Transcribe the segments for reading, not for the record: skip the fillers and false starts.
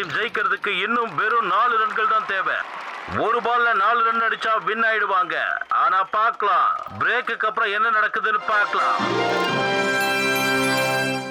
Team ஜெயிக்கிறதுக்கு இன்னும் வெறும் 4 ரன்கள் தான் தேவை. ஒரு பால்ல 4 ரன் அடிச்சா வின் ஆயிடுவாங்க. ஆனா பார்க்கலாம், பிரேக்குக்கு அப்புறம் என்ன நடக்குதுன்னு பார்க்கலாம்.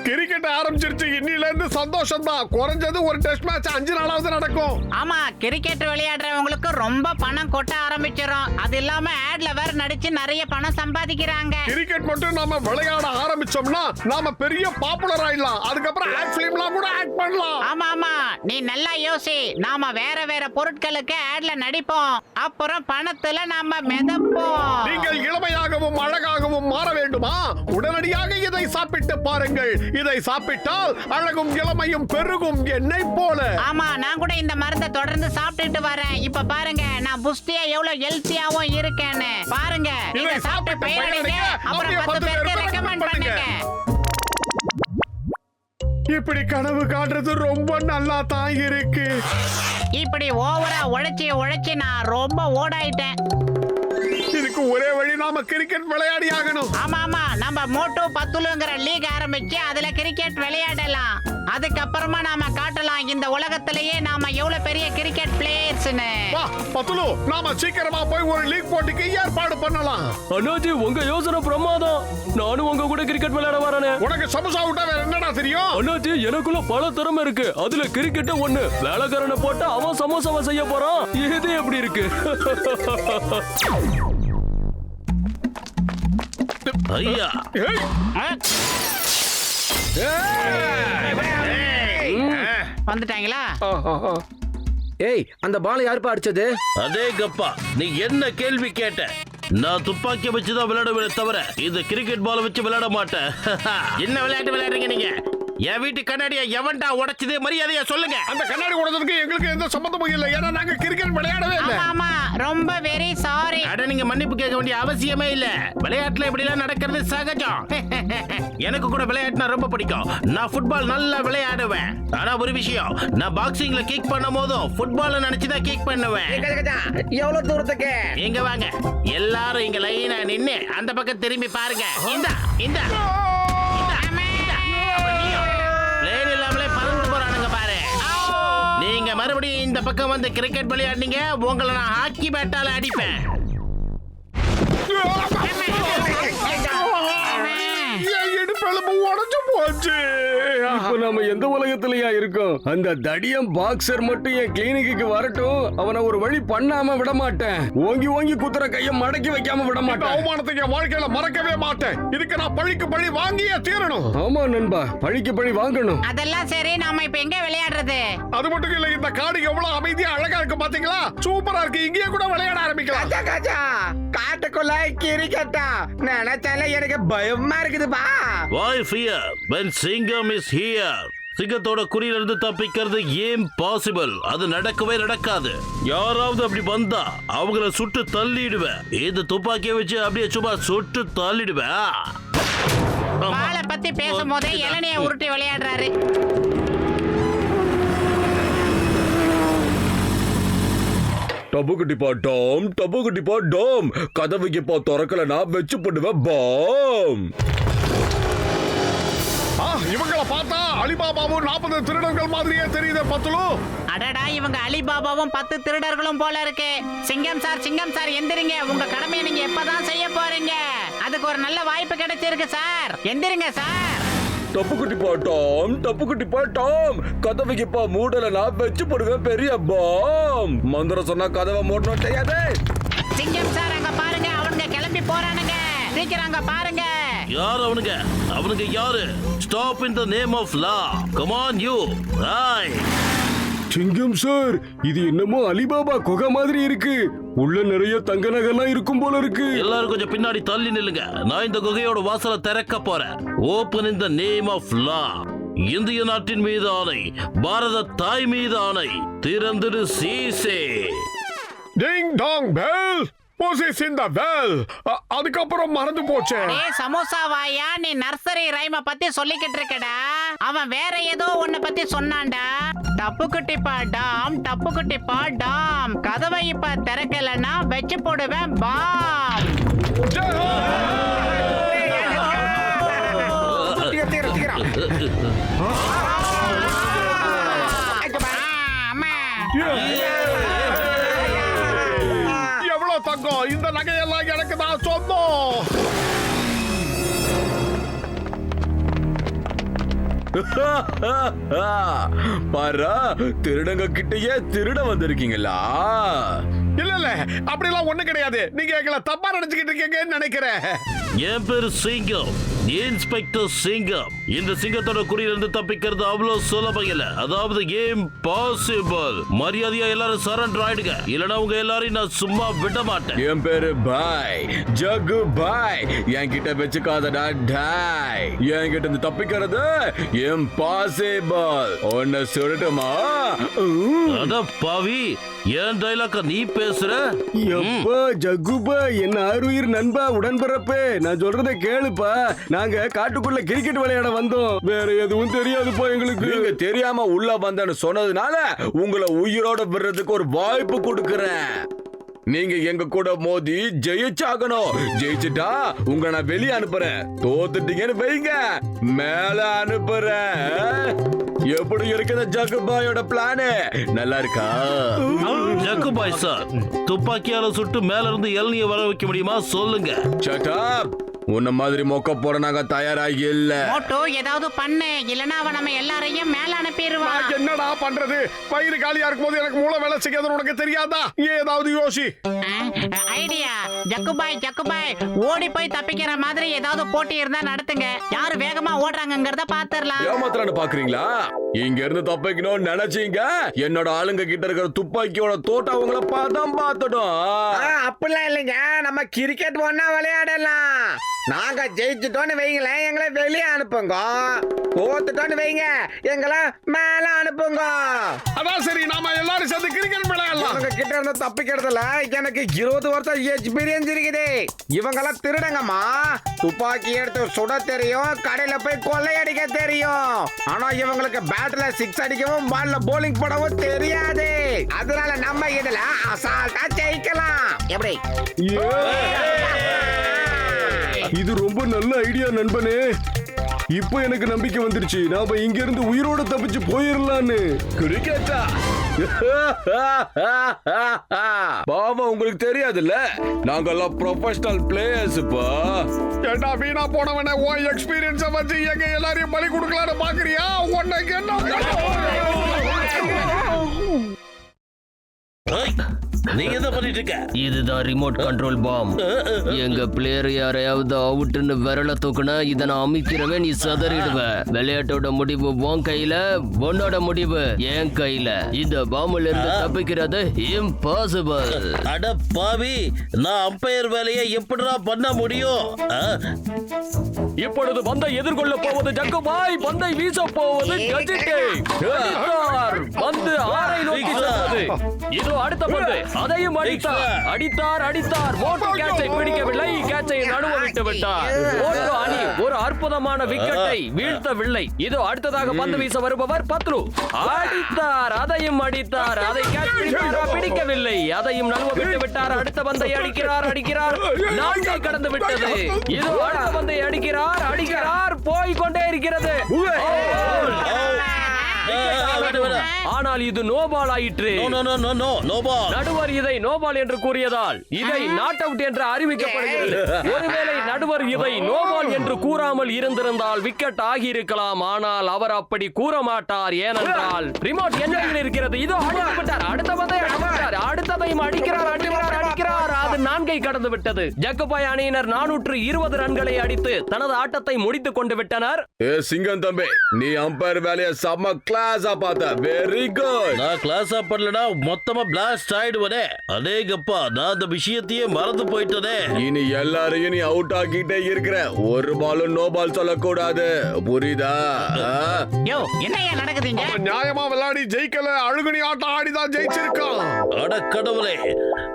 கிரிக்கெட் ஆரம்பிச்சிருச்சு. இன்னில இருந்து சந்தோஷம் தான். குறைஞ்சது ஒரு டெஸ்ட் மேட்ச் 5 நாளாவது நடக்கும். ஆமா, கிரிக்கெட் விளையாடுறவங்களுக்கு ரொம்ப பணம் கொட்ட ஆரம்பிச்சிரும். அது இல்லாம ஆட்ல வேற நடிச்சு நிறைய பணம் சம்பாதிக்கிறாங்க. கிரிக்கெட் மட்டும் நாம விளையாட ஆரம்பிச்சோம்னா நாம பெரிய பாப்புலர் ஆயிடலாம். அதுக்கப்புறம் ஆட் ஃபிலிம்லாம் கூட ஆக்ட் பண்ணலாம். ஆமா ஆமா, நீ நல்லா யோசி. நாம வேற வேற பொருட்களுக்கு ஆட்ல நடிப்போம். அப்புறம் பணத்துல நாம மிதப்போம். நீங்கள் இளமையாகவும் அழகாகவும் மாற வேண்டுமா? உடனடியாக இதை சாப்பிட்டு பாருங்கள். இதை சாப்பிட்டால் அழகும் இளமையும் பெருகும் எண்ணெய் போல. ஆமா, நான் கூட இந்த மருந்தை தொடர்ந்து சாப்பிட்டுட்டு வரேன். இப்ப பாருங்க, நான் புஷ்டியா எவ்வளவு ஹெல்த்தியாவும் இருக்கேன்னு பாருங்க. இதை சாப்பிட்டு பயனடைங்க. அப்புறம் 10 பேருக்கு ரெக்கமெண்ட் பண்ணுங்க. இப்படி கனவு காண்றது ரொம்ப நல்லா தான் இருக்கு. இப்படி ஓவரா உழைச்சி நான் ரொம்ப ஓடாயிட்டேன். இதுக்கு ஒரே வழி, நாம கிரிக்கெட் விளையாடி ஆகணும். ஆமா ஆமா, நம்ம மோட்டோ பத்துலுங்கிற லீக் ஆரம்பிச்சு அதுல கிரிக்கெட் விளையாடலாம். அதுக்கப்புறமா நாம காட்டலாம் இந்த உலகத்திலேயே நாம எவ்வளவு பெரிய கிரிக்கெட் பிளேயர்ஸ்னு. வா பத்துலு, நாம சீக்கிரமா போய் ஒரு லீக் போட்டிக்கு ஏற்பாடு பண்ணலாம். அண்ணாச்சி, உங்க யோசனை பிரமாதம். நானும் உங்க கூட கிரிக்கெட் விளையாட வரேனே. உனக்கு சமோசா விட்டா வேற என்னடா தெரியும்? அண்ணாச்சி, எனக்குள்ள பல திறமை இருக்கு. அதுல கிரிக்கெட் ஒண்ணு. வேலைக்காரனை போட்டா அவன் சமோசாவை செய்ய போறான். இது எப்படி இருக்கு? ஐயா, வந்துட்டாங்களா? ஏய், அந்த பால் யாருப்பா அடிச்சது? அதே கப்பா, நீ என்ன கேள்வி கேட்ட? நான் துப்பாக்கி வச்சுதான் விளையாடுவேன் தவிர இந்த கிரிக்கெட் பால் வச்சு விளையாட மாட்டேன். என்ன விளையாட்டு விளையாடுறீங்க நீங்க? என் வீட்டு கண்ணாடியை எவன்டா உடைச்சதே? மரியாதையா சொல்லுங்க. அந்த கண்ணாடி உடைச்சதுக்கு எங்களுக்கு எந்த சம்பந்தமும் இல்லை. ஏன்னா நாங்க கிரிக்கெட் விளையாடவே இல்லை. ஆமா, ரொம்ப வெரி சாரி. அட, நீங்க மன்னிப்பு கேட்க வேண்டிய அவசியமே இல்ல. விளையாட்டுல இப்படி எல்லாம் நடக்கிறது சகஜம். எனக்கு கூட விளையாட்டுனா ரொம்ப பிடிக்கும். நான் ஃபுட்பால் நல்லா விளையாடுவேன். ஆனா ஒரு விஷயம், நான் பாக்ஸிங்ல கிக் பண்ணும் போதும் ஃபுட்பால் நினைச்சுதான் கிக் பண்ணுவேன். எவ்வளவு தூரத்துக்கு? இங்க வாங்க, எல்லாரும் இங்க லைனா நின்னு அந்த பக்கம் திரும்பி பாருங்க. இந்த இந்த பிளேன் இல்லாமலே பறந்து போறானுங்க பாரு. நீங்க மறுபடியும் இந்த பக்கம் வந்து கிரிக்கெட் விளையாடுனீங்க, உங்களை நான் ஹாக்கி பேட்டால அடிப்பேன். இடுப்பெலும்பு உடைஞ்சு போச்சு. இப்ப நாம எந்த உலகத்திலயா இருக்கோம்? அந்த தடியம் பாக்ஸர் மட்டும் என் கிளினிக்கு வரட்டும். அவனை ஒரு வழி பண்ணாம விட மாட்டேன். ஓங்கி ஓங்கி குத்துற கைய மடக்கி வைக்காம விட மாட்டேன். அவமானத்துக்கு என் வாழ்க்கையில மறக்கவே மாட்டேன். இதுக்கு நான் பழிக்கு பழி வாங்கியே தீரணும். ஆமா நண்பா, பழிக்கு பழி வாங்கணும். அதெல்லாம் சரி, நாம இப்ப எங்க விளையாடுறது? அது மட்டும் இல்ல, இந்த காடு எவ்வளவு அமைதியா அழகா இருக்கு பாத்தீங்களா? சூப்பரா இருக்கு. இங்கேயே கூட விளையாட ஆரம்பிக்கலாம். காட்டுக்குள்ள கிரிக்கெட்டா? நினைச்சால எனக்கு பயமா இருக்குதுப்பா. Why fear when Singham is here? சிங்கத்தோட குறியில இருந்து தப்பிக்கிறது இம்பாசிபிள். அது நடக்கவே நடக்காது. யாராவது அப்படி வந்தா அவங்கள சுட்டு தள்ளிடுவேன். இந்த துப்பாக்கியை வச்சு அப்படியே சும்மா சுட்டு தள்ளிடுவேன். பாலை பத்தி பேசும்போதே இளநிய உருட்டி விளையாடுறாரு. டபுக்குட்டி பாட்டோம், டபுக்குட்டி பாட்டோம். கதவுக்கு போ திறக்கல, நான் வச்சு போடுவேன் பாம். இவங்களை பார்த்தா அலிபாபாவும் 40 திருடர்கள் மாதிரியே தெரியுது பத்துலு. அடடா, இவங்க அலிபாபாவும் 10 திருடர்களும் போல இருக்கு. சிங்கம் சார் எந்திரிங்க. உங்க கடமையை நீங்க எப்பதான் செய்ய போறீங்க? அதுக்கு ஒரு நல்ல வாய்ப்பு கிடைச்சிருக்கு சார். எந்திரிங்க சார். டப்புக்குட்டி பாட்டோம், டப்புக்குட்டி பாட்டோம். கதவுக்கு போ மூடல, நான் வச்சு போடுவேன் பெரிய பாம். மந்திரம் சொன்னா கதவை மூடணும் தெரியாது. சிங்கம் சார், அங்க பாருங்க, அவனுங்க கிளம்பி போறானுங்க. சீக்கிரம் அங்க பாருங்க. யார் அவனுங்க? அவனுங்க யாரு? Stop in the name of law. Come on you. Right. Singam sir, இது என்னமோ அலிபாபா குகை மாதிரி இருக்கு. உள்ள நிறைய தங்க நகைலாம் இருக்கும் போல இருக்கு. எல்லாரும் கொஞ்சம் பின்னாடி தள்ளி நில்லுங்க. நான் இந்த குகையோட வாசலை திறக்க போறேன். Open in the name of law. இந்திய நாட்டின் மீது ஆணை, பாரத தாய் மீது ஆணை, திறந்துடு சீசே. டிங் டாங் பெல். அதுக்கப்புறம் மறந்து போச்சு. சமோசா வாயா, நீ நர்சரி ரைம பத்தி சொல்லிக்கிட்டு இருக்கடா. அவன் வேற ஏதோ ஒன்ன பத்தி சொன்னான்டா. டப்புக்குட்டி பாடாம், டப்புக்குட்டி பாடாம். கதவை இப்ப திறக்கலன்னா வச்சு போடுவேன் பாம். எவ்வளவு தங்கம்! இந்த நகையெல்லாம் எனக்கு தான் சொந்தம். பாரா, திருடங்க கிட்டயே திருட வந்திருக்கீங்களா? இல்ல அப்படிலாம் ஒண்ணு கிடையாது. நீங்க எங்களை தப்பா நினைச்சுக்கிட்டு இருக்கீங்கன்னு நினைக்கிறேன். என் பேரு சிங்கம், இன்ஸ்பெக்டர் சிங்கம். இந்த சிங்கத்தோட குறியிலிருந்து தப்பிக்கிறது அவ்வளவு சுலபம் இல்ல. அதாவது இம்பாசிபிள். மரியாதையா எல்லாரும் சரண்டர் ஆயிடுங்க, இல்லனா உங்க எல்லாரையும் நான் சும்மா விட மாட்டேன். என் பேரு பாய், ஜகு பாய். என்கிட்ட வச்சுக்காதடா டாய். என்கிட்ட இருந்து தப்பிக்கிறது இம்பாசிபிள். ஒன்னு சொல்லட்டுமா? அட பாவி, ஏன் டைலாக்க நீ பேசுற? எப்பா ஜகுபா, என்ன ஆறுயிர் நண்பா, உடன்பிறப்பே, நான் சொல்றத கேளுப்பா. நாங்க காட்டுக்குள்ள கிரிக்கெட் விளையாட வந்தோம். வேற எதுவும் தெரியாதுப்பா எங்களுக்கு. நீங்க தெரியாம உள்ள வந்தேன்னு சொன்னதுனால உங்களை உயிரோட விடுறதுக்கு ஒரு வாய்ப்பு கொடுக்கறேன். நீங்க எங்க கூட மோதி ஜெயிச்சாகணும். ஜெயிச்சுட்டா உங்களை நான் வெளியே அனுப்புறேன். தோத்துட்டீங்கன்னு வைங்க, மேல அனுப்புறேன். எப்படி இருக்குது ஜகுபாயோட பிளானு? நல்லா இருக்கா? ஜக்குபாய் சார், துப்பாக்கியால சுட்டு மேல இருந்து இளநிய வர வைக்க முடியுமா சொல்லுங்க? Shut up! உன்ன மாதிரி மொக்க போற நாங்க தயாராகி இல்ல. மோட்டோ ஏதாவது பண்ணு, இல்லனா அவன் நம்ம எல்லாரையும் மேல அனுப்பிடுவான். நான் என்னடா பண்றது? வயிறு காலியா இருக்கும்போது எனக்கு மூளை வேலை செய்யாது உனக்கு தெரியாதா? ஏதாவது யோசி. ஐடியா! ஜக்குபாய் ஓடி போய் தப்பிக்கிற மாதிரி ஏதாவது போட்டி இருந்தா நடத்துங்க. யாரு வேகமா ஓடுறாங்கங்கறத பாத்துறலாம். ஏமாத்துறான்னு பாக்குறீங்களா? இங்க இருந்து தப்பிக்கணும்னு நினைச்சீங்க, என்னோட ஆளுங்க கிட்ட இருக்கிற துப்பாக்கியோட தோட்டம் அவங்கள பதம் பார்த்துடும். அப்படிலாம் இல்லைங்க, நம்ம கிரிக்கெட் ஒண்ணா விளையாடலாம். நாங்க ஜெயிச்சுட்டோன்னு வைங்களேன், எங்களை வெளியே அனுப்புங்க. தோத்துட்டோன்னு வைங்க, எங்களை மேல அனுப்புங்க. அதான் சரி, நாம எல்லாரும் சேர்ந்து கிரிக்கெட் விளையாடலாம். அவங்க கிட்ட இருந்து தப்பிக்கிறதுல எனக்கு 20 வருஷம் எக்ஸ்பீரியன்ஸ் இருக்குது. இவங்கெல்லாம் திருடங்கம்மா. துப்பாக்கி எடுத்து சுட தெரியும், கடையில போய் கொள்ளையடிக்க தெரியும். ஆனா இவங்களுக்கு பேட்ல 6 அடிக்கவும் பால்ல போலிங் போடவும் தெரியாது. அதனால நம்ம இதுல அசால்ட்டா ஜெயிக்கலாம். எப்படி? இது ரொம்ப நல்ல ஐடியா நண்பனே. இப்போ எனக்கு நம்பிக்கை வந்துருச்சு, நாம இங்க இருந்து உயிரோட தப்பிச்சு போயிடலான்னு. கிரிக்கெட்டா? பாவம், உங்களுக்கு தெரியாதுல்ல, நாங்கெல்லாம் ப்ரொஃபஷனல் பிளேயர்ஸ்ப்பா. ஏண்டா வீணா போனவன, உன் எக்ஸ்பீரியன்ஸ வச்சு எங்க எல்லாரையும் பலி கொடுக்கலான்னு பாக்குறியா? உனக்கு ஏய், நீங்க என்ன பண்ணிட்டு இருக்க? இதுதான் ரிமோட் கண்ட்ரோல் பாம். எங்க பிளேயர் யாரையாவது அவுட்னு விரல தூக்குனா இதை நான் அமைக்கிறவன், நீ சதறிடுவ. விளையாட்டோட முடிவு உன் கையில, உன்னோட முடிவு என் கையில. இந்த பாம்புல இருந்து தப்பிக்கிறது இம்பாசிபிள். அட பாவி, நான் அம்பையர் வேலையை எப்படிடா பண்ண முடியும்? இப்பொழுது பந்தை எதிர்கொள்ள போவது ஜக்குபாய், பந்தை வீச போவது கஜிட்டே. பந்து ஆரை நோக்கி செல்வது. இதோ அடுத்த பந்து, அதையும் அடித்தார். மோட்டோ கேட்சை பிடிக்கவில்லை, கேட்சை நழுவ விட்டு விட்டார். மோட்டோ அணி ஒரு அற்புதமான விக்கெட்டை வீழ்த்தவில்லை. இதோ அடுத்ததாக பந்து வீச வருபவர் பத்ரு. அதையும் அடித்தார். அதை கேட்ச் பிடிக்கவில்லை, அதையும் நழுவ விட்டு விட்டார். அடுத்த பந்தை அடிக்கிறார். 4 கடந்து விட்டது. இதோ அடுத்த பந்தை அடிக்கிறார், போய் கொண்டே இருக்கிறது. ஆனால் இது நோபால் ஆயிற்று. நடுவர் இதை நோபால் என்று கூறியதால் இதை நாட் அவுட் என்று அறிவிக்கப்படுகிறது. ஒருவேளை நடுவர் இதை நோபால் என்று கூறாமல் இருந்திருந்தால் விக்கெட் ஆகியிருக்கலாம். ஆனால் அவர் அப்படி கூற மாட்டார். ஏனென்றால் ரிமோட் எண்ணில் இருக்கிறது. இதோ அடித்துவிட்டார். அடுத்த பந்தை அடித்தார். அடுத்ததையும் அடிக்கிறார். அது 4 கடந்து விட்டது. ஜக்குபாய் அணியினர் 420 ரன்களை அடித்து தனது ஆட்டத்தை முடித்துக் கொண்டு விட்டனர். சிங்கம் தம்பி, நீ அம்பையர் வேலையை செம்ம கிளாஸா பார்த்த. Very good. நான் கிளாஸ் பண்ணலனா மொத்தமா பிளாஸ்ட் ஆயிடுவனே. அடேங்கப்பா, நான் அந்த விஷயத்தையே மறந்து போயிட்டனே. இனி எல்லாரையும் நீ அவுட் ஆக்கிட்டே இருக்கிற. ஒரு பாலும் நோ பால் சொல்லக்கூடாது, புரியுதா? யோ, என்னையா நடக்குதுங்க? நியாயமா விளையாடி ஜெயிக்கல, அழுகுனி ஆட்டம் ஆடிதான் ஜெயிச்சிருக்கான். அட கடவுளே,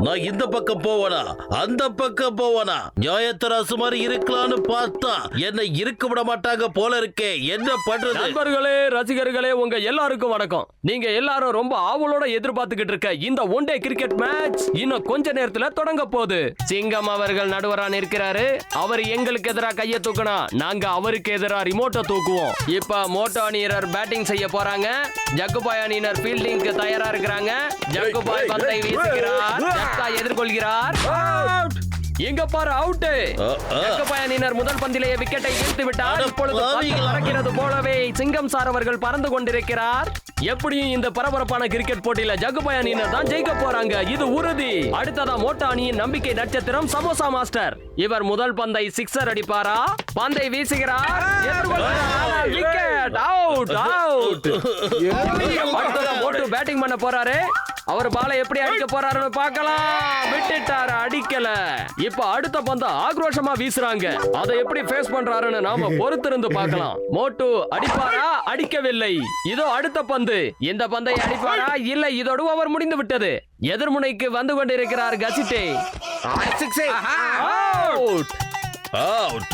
நான் இந்த பக்கம் போவனா அந்த பக்கம் போவனா நியாயத்தராசு மாதிரி இருக்கலாம்னு பார்த்தா என்னை இருக்க விட மாட்டாங்க போல இருக்கே. என்ன பண்றது? நண்பர்களே, ரசிகர்களே, உங்க எல்லாருக்கும் வணக்கம். நீங்க எல்லாரும் ரொம்ப ஆவலோட எதிர்பார்த்துக்கிட்டு இருக்க இந்த ஒன் டே கிரிக்கெட் மேட்ச் இன்னும் கொஞ்ச நேரத்துல தொடங்க போகுது. சிங்கம் அவர்கள் நடுவரா நிற்கிறாரு. அவர் எங்களுக்கு எதிரா கையை தூக்கினா நாங்க அவருக்கு எதிரா ரிமோட்டை தூக்குவோம். இப்ப மோட்டோ அணியினர் பேட்டிங் செய்ய போறாங்க. ஜக்குபாய் அணியினர் ஃபீல்டிங்க்கு தயாரா இருக்கிறாங்க. ஜக்குபாய் பந்தை வீசுகிறார். ஜக்கா எதிர்கொள்கிறார். எங்க பாரு அவுட். ஜக்குபாய் அணியினர் முதல் பந்திலேயே விக்கெட்டை வீழ்த்தி விட்டார். இப்பொழுது பந்து பறக்கிறது போலவே சிங்கம் சார் அவர்கள் பறந்து கொண்டிருக்கிறார். எப்படியும் இந்த பரபரப்பான கிரிக்கெட் போட்டியில ஜக்குபாய் அணியினர் தான் ஜெயிக்க போறாங்க, இது உறுதி. அடுத்ததா மோட்டோ அணியின் நம்பிக்கை நட்சத்திரம் சமோசா மாஸ்டர். இவர் முதல் பந்தை சிக்ஸர் அடிப்பாரா? பந்தை வீசுகிறார். Wicket, out, out. அடுத்ததா மோட்டோ பேட்டிங் பண்ண போறாரு. அவர் பாலை எப்படி அடிக்க போறாருன்னு பார்க்கலாம். விட்டுட்டாரு, அடிக்கல. இப்ப அடுத்த பந்தை ஆக்ரோஷமா வீசுறாங்க. அதை எப்படி ஃபேஸ் பண்றாருன்னு நாம பொறுத்திருந்து பார்க்கலாம். மோட்டு அடிப்பாரா? அடிக்கவில்லை. இதோ அடுத்த பந்து. இந்த பந்தை அடிப்பாரா? இல்லை, இதோடு ஓவர் முடிந்து விட்டது. எதிர்முனைக்கு வந்து கொண்டிருக்கிறார் கசிட்டே. Out, out.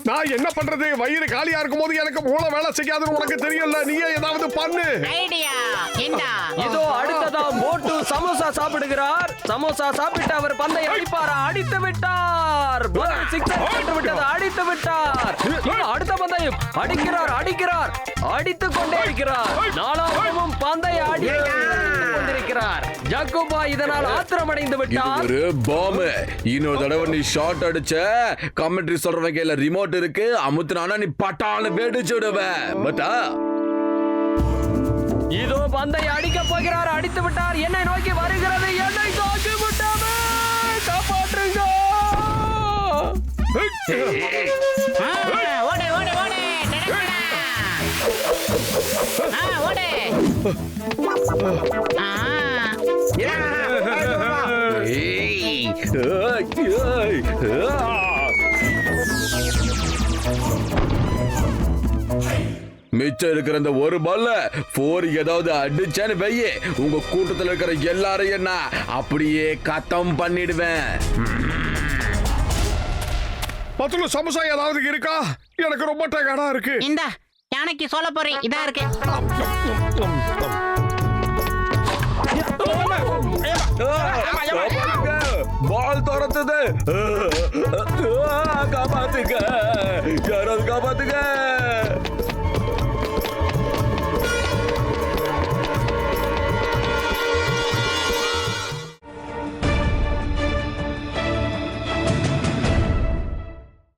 நான் என்ன பண்றது? வயிறு காலியா இருக்கும் போது எனக்கு மூளை வேலை செய்யாதுன்னு உனக்கு தெரியல. நீயே ஏதாவது பண்ணு. ஐடியா என்ன? இதோ அடுத்ததா மோட்டு சமோசா சாப்பிடுகிறார். சமோசா சாப்பிட்டு அவர் பந்தை அடிப்பாரா? அடித்து விட்டார். சிக்ஸர் போட்டு விட்டது, அடித்து விட்டார். அடுத்த பந்தை அடிக்கிறார், அடிக்கிறார், அடித்துக் கொண்டே இருக்கிறார். நாலாவதும் பந்தை அடித்துக் கொண்டிருக்கிறார். ஜக்குபா இதனால் ஆத்திரமடைந்து விட்டார். ஒரு பாம். இன்னொரு தடவை நீ ஷாட் அடிச்ச கமெண்ட்ரி சொல்றவங்க கையில ரிமோட் இருக்கு. அமுத்துனானா நீ பட்டான்னு வெடிச்சு விடுவ. பட்டா இதோ பந்தை அடிக்க போகிறார். அடித்து விட்டார். என்னை நோக்கி வருகிறது. என்னை தாக்கி விட்டாமே. காப்பாற்றுங்க. ஓடு ஓடு ஓடு. ஓடு. மிச்சம் இருக்கிற இந்த ஒரு பால்ல 4 ஏதாவது அடிச்சான்னு வையே, உங்க கூட்டத்துல இருக்கிற எல்லாரையும் நான் அப்படியே கத்தம் பண்ணிடுவேன். பத்துல சமோசா ஏதாவது இருக்கா? எனக்கு ரொம்ப டயர்டா இருக்கு. இந்த யானைக்கு சொல்ல போறேன். இதா இருக்கு. பால் துரத்துது. காப்பாத்துங்க, யாராவது காப்பாத்துங்க.